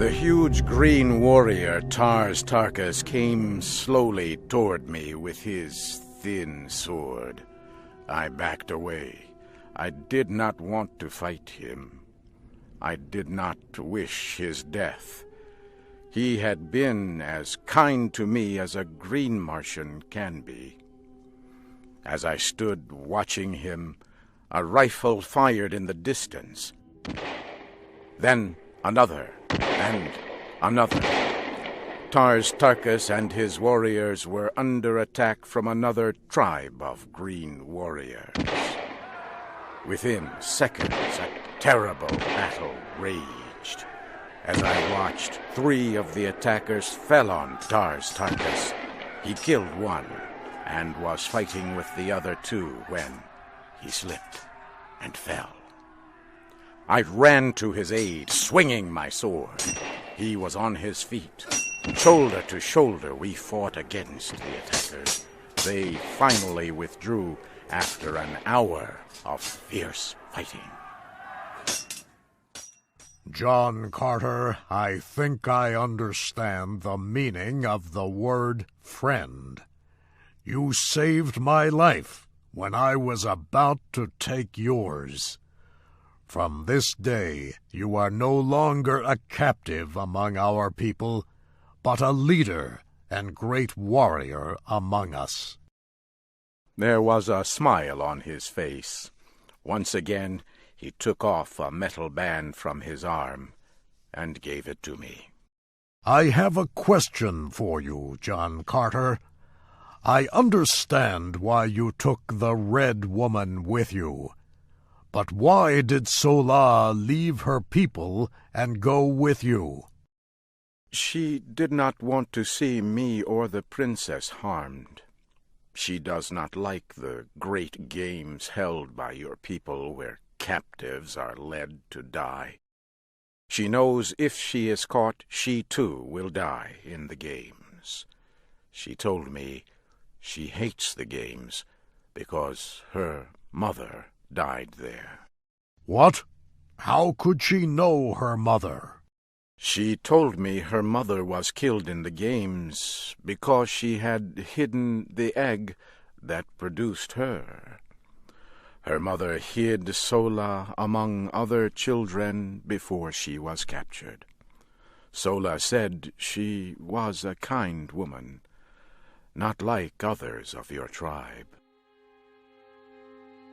The huge green warrior Tars Tarkas came slowly toward me with his thin sword. I backed away. I did not want to fight him. I did not wish his death. He had been as kind to me as a green Martian can be. As I stood watching him, a rifle fired in the distance. Then another, and another. Tars Tarkas and his warriors were under attack from another tribe of green warriors. Within seconds, a terrible battle raged. As I watched, 3 of the attackers fell on Tars Tarkas. He killed one and was fighting with the other 2 when he slipped and fell. I ran to his aid, swinging my sword. He was on his feet. Shoulder to shoulder, we fought against the attackers. They finally withdrew after an hour of fierce fighting. John Carter, I think I understand the meaning of the word friend. You saved my life when I was about to take yours. From this day, you are no longer a captive among our people, but a leader and great warrior among us. There was a smile on his face. Once again, he took off a metal band from his arm and gave it to me. I have a question for you, John Carter. I understand why you took the Red Woman with you. But why did Sola leave her people and go with you? She did not want to see me or the princess harmed. She does not like the great games held by your people where captives are led to die. She knows if she is caught, she too will die in the games. She told me she hates the games because her mother died there. What? How could she know her mother? She told me her mother was killed in the games because she had hidden the egg that produced her. Her mother hid Sola among other children before she was captured. Sola said she was a kind woman, not like others of your tribe.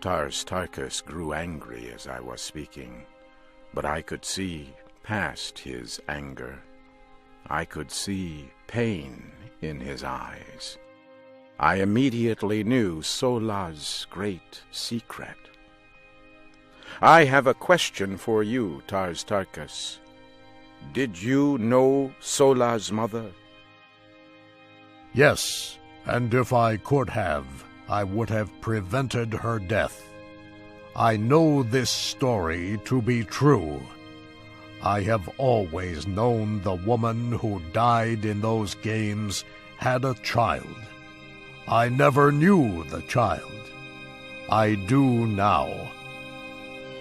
Tars Tarkas grew angry as I was speaking, but I could see past his anger. I could see pain in his eyes. I immediately knew Sola's great secret. I have a question for you, Tars Tarkas. Did you know Sola's mother? Yes, and if I could have, I would have prevented her death. I know this story to be true. I have always known the woman who died in those games had a child. I never knew the child. I do now.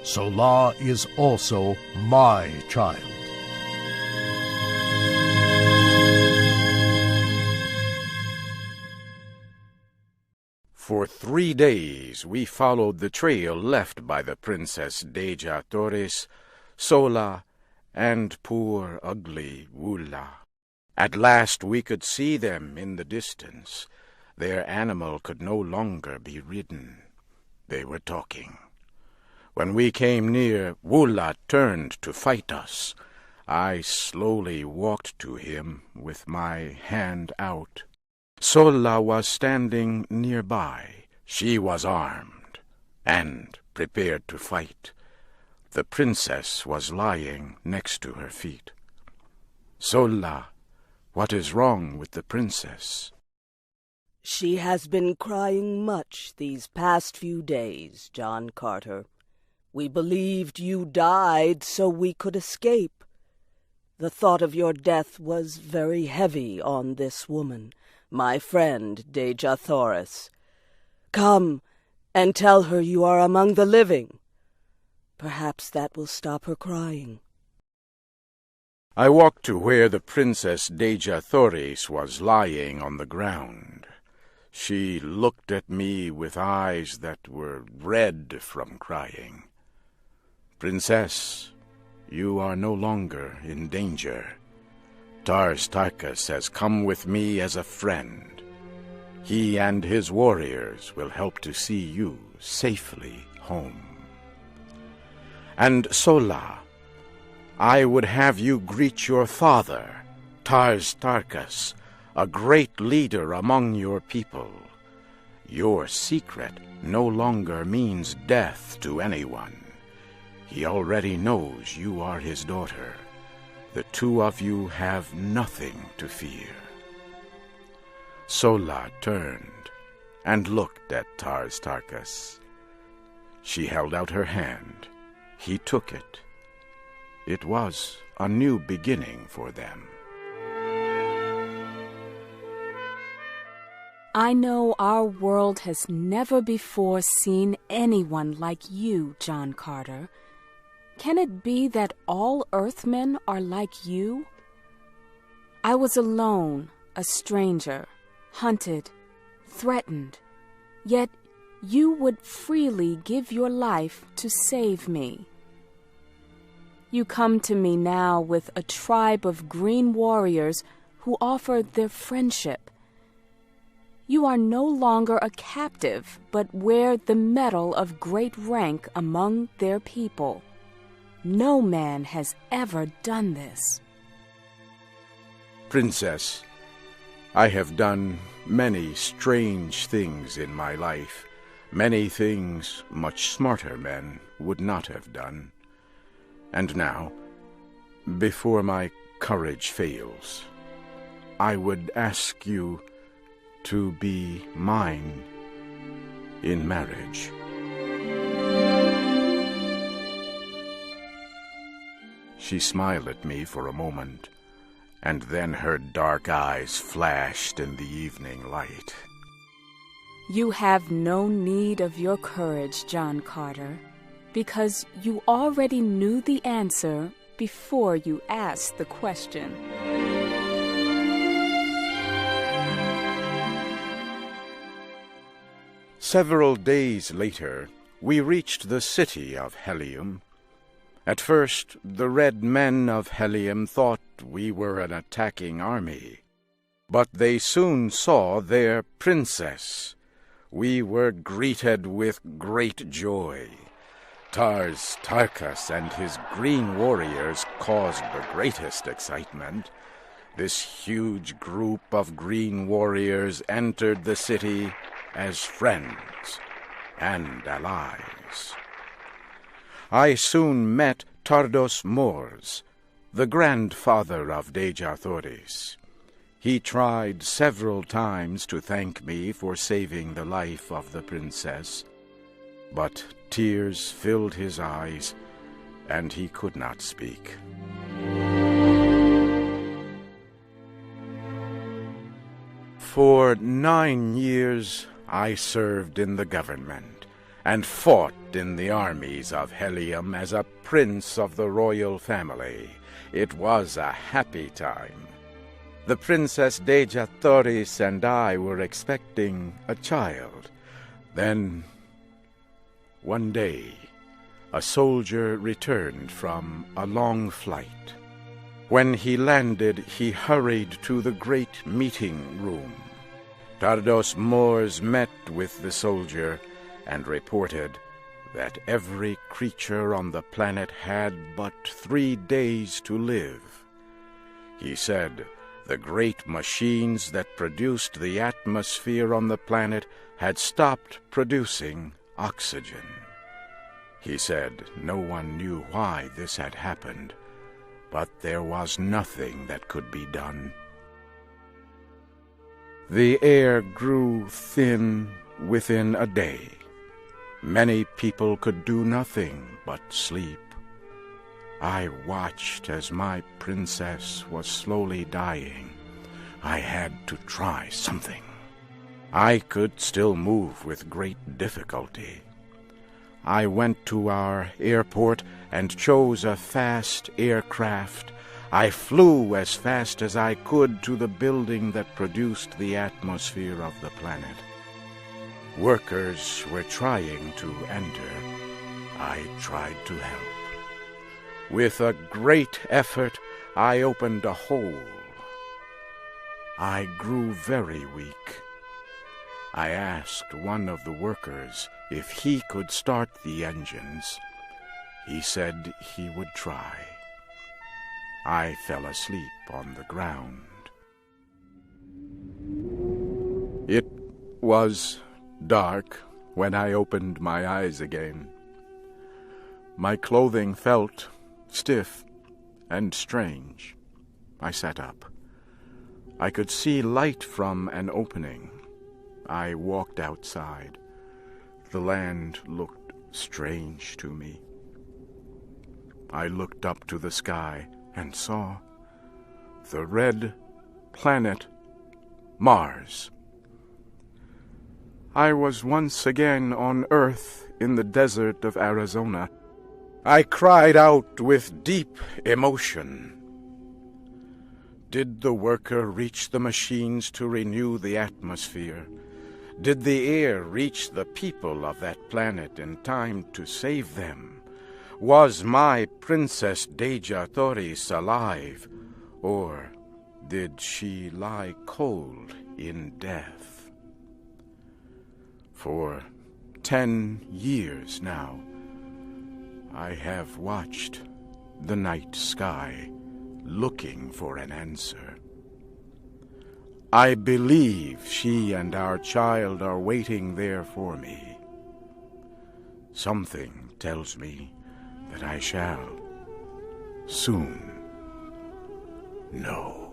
Sola is also my child. For 3 days we followed the trail left by the Princess Dejah Thoris, Sola, and poor ugly Wula. At last we could see them in the distance. Their animal could no longer be ridden. They were talking. When we came near, Wula turned to fight us. I slowly walked to him with my hand out. Sola was standing nearby. She was armed and prepared to fight. The princess was lying next to her feet. Sola, what is wrong with the princess? She has been crying much these past few days, John Carter. We believed you died so we could escape. The thought of your death was very heavy on this woman, my friend Dejah Thoris. Come and tell her you are among the living. Perhaps that will stop her crying. I walked to where the Princess Dejah Thoris was lying on the ground. She looked at me with eyes that were red from crying. "Princess, you are no longer in danger. Tars Tarkas has come with me as a friend. He and his warriors will help to see you safely home. And Sola, I would have you greet your father, Tars Tarkas, a great leader among your people. Your secret no longer means death to anyone. He already knows you are his daughter. The two of you have nothing to fear." Sola turned and looked at Tars Tarkas. She held out her hand. He took it. It was a new beginning for them. I know our world has never before seen anyone like you, John Carter. Can it be that all Earthmen are like you? I was alone, a stranger, hunted, threatened, yet you would freely give your life to save me. You come to me now with a tribe of green warriors who offer their friendship. You are no longer a captive, but wear the medal of great rank among their people. No man has ever done this. Princess, I have done many strange things in my life, many things much smarter men would not have done. And now, before my courage fails, I would ask you to be mine in marriage. She smiled at me for a moment, and then her dark eyes flashed in the evening light. You have no need of your courage, John Carter, because you already knew the answer before you asked the question. Several days later, we reached the city of Helium. At first, the red men of Helium thought we were an attacking army, but they soon saw their princess. We were greeted with great joy. Tars Tarkas and his green warriors caused the greatest excitement. This huge group of green warriors entered the city as friends and allies. I soon met Tardos Mors, the grandfather of Dejah Thoris. He tried several times to thank me for saving the life of the princess, but tears filled his eyes, and he could not speak. For 9 years I served in the government, and fought in the armies of Helium as a prince of the royal family. It was a happy time. The Princess Dejah Thoris and I were expecting a child. Then, one day, a soldier returned from a long flight. When he landed, he hurried to the great meeting room. Tardos Mors met with the soldier and reported that every creature on the planet had but 3 days to live. He said the great machines that produced the atmosphere on the planet had stopped producing oxygen. He said no one knew why this had happened, but there was nothing that could be done. The air grew thin within a day. Many people could do nothing but sleep. I watched as my princess was slowly dying. I had to try something. I could still move with great difficulty. I went to our airport and chose a fast aircraft. I flew as fast as I could to the building that produced the atmosphere of the planet. Workers were trying to enter. I tried to help. With a great effort, I opened a hole. I grew very weak. I asked one of the workers if he could start the engines. He said he would try. I fell asleep on the ground. It was dark when I opened my eyes again. My clothing felt stiff and strange. I sat up. I could see light from an opening. I walked outside. The land looked strange to me. I looked up to the sky and saw the red planet Mars. I was once again on Earth in the desert of Arizona. I cried out with deep emotion. Did the worker reach the machines to renew the atmosphere? Did the air reach the people of that planet in time to save them? Was my Princess Dejah Thoris alive, or did she lie cold in death? For 10 years now, I have watched the night sky looking for an answer. I believe she and our child are waiting there for me. Something tells me that I shall soon know.